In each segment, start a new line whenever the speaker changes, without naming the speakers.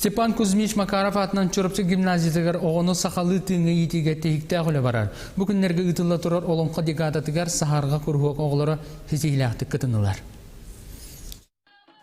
Степан Кузьмич Макаров атынан Чоропчы гимназиятыгар оғыны сақалы тыңы етеге тейікті ағылы барар. Бүкіндерге ұтылы тұрар олымқа дегадатыгар сахарға күргуақ оғылары хезейләқтік кытынылар.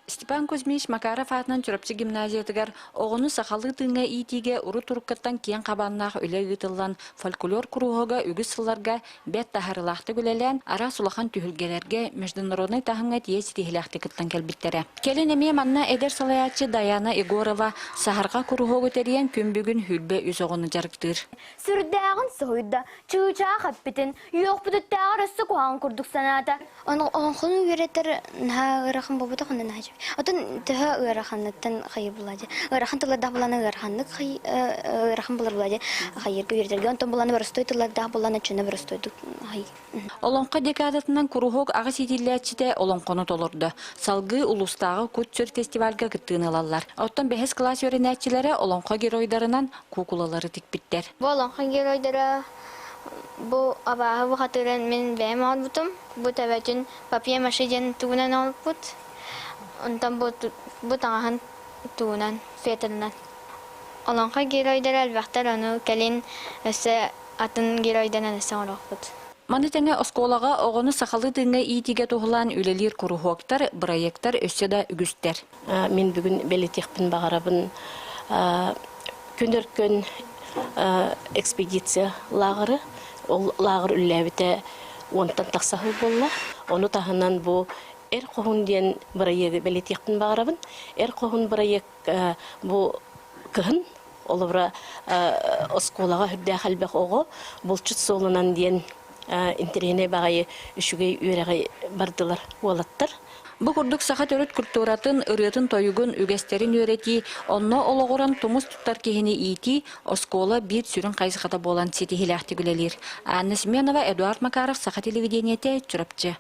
Степан Кузьмич Макаров атынан Чоропчы гимназиятыгар оғыны сақалы тыңы етеге ұры тұрқыттан кейін қабаннақ өлі ұтылан фольклор күргуға үгіз сыларға бәт тахарылақты көлелен ара сулахан түхілгелерге международный тахымға тие сетихилақты кыттан кәлбіттері. Келін әме манна әдер салаятчы Даяна Егорова сахарға күргуға өтерген күн бүгін хүлбе үз оғыны жарықтыр.
Сүрдәғын сұғыйда, чүгіча қаппетін, үйоқ бұдыттағыр өсі қоған күрдік саната. Оңқын үйретер ғырақын бобыда қонын ажып. Отын түхі ғырақанлықтан қайы болады. Ғырақын тұлардағы боланы ғырақанлық ғырақын болар болады. Қайырғы үйретерге, онтан боланы бұрыстой тұлардағы боланы чүні бұрыстойдық.
Олонқа декадатынан күргуғ ағы сетиләтчіде олонқоны толырды. Салғы ұлыстағы көтсөр фестивальға күттігін алалар. Оттан бәхес класс өрінәтчілері олонқа геройдарынан кукулалары тікпіттер.
Бұл олонқа геройдары бұл абағы бұқатырын мен бәйім алып бұтым. Бұл тәбәтін папия машиден туғынан алып бұт. Онтан бұл таңағын туғынан, фетілінен. Олонқа геройдары әлбәқтер оны кәлін өсі атын геройданан өсі олық бұт.
Маны тәңе осколаға оғыны сақалы тыңға иетіге тұғылан үлелер күргуақтар, проекттар өсі да үгістер.
Мен бүгін бәлетекпін бағарабын көндіркен экспедиция лағыры. Ол лағыр үлләбіті онтан тақсақыл болла. Оны тағынан бұл әр қоғын ден проекті бәлетекпін бағарабын. Әр қоғын проект бұл күхін. Ол бұра осколаға хүрді қалбақ оғы. Бұл чүт солынан ден интерене бағайы үшіге үйрәғай бардылар олаттар.
Бұл күрдік сақат өрет күрттуратын, ұрытын тойығын үгестерін өреті, онно олығыран тұмыз тұттар кехіне ейті, оскола бір сүрін қайсықата болан сеті хиләқті күлелер. Анна Семенова, Эдуард Макаров, Сақат телевидениеті, Чоропчы.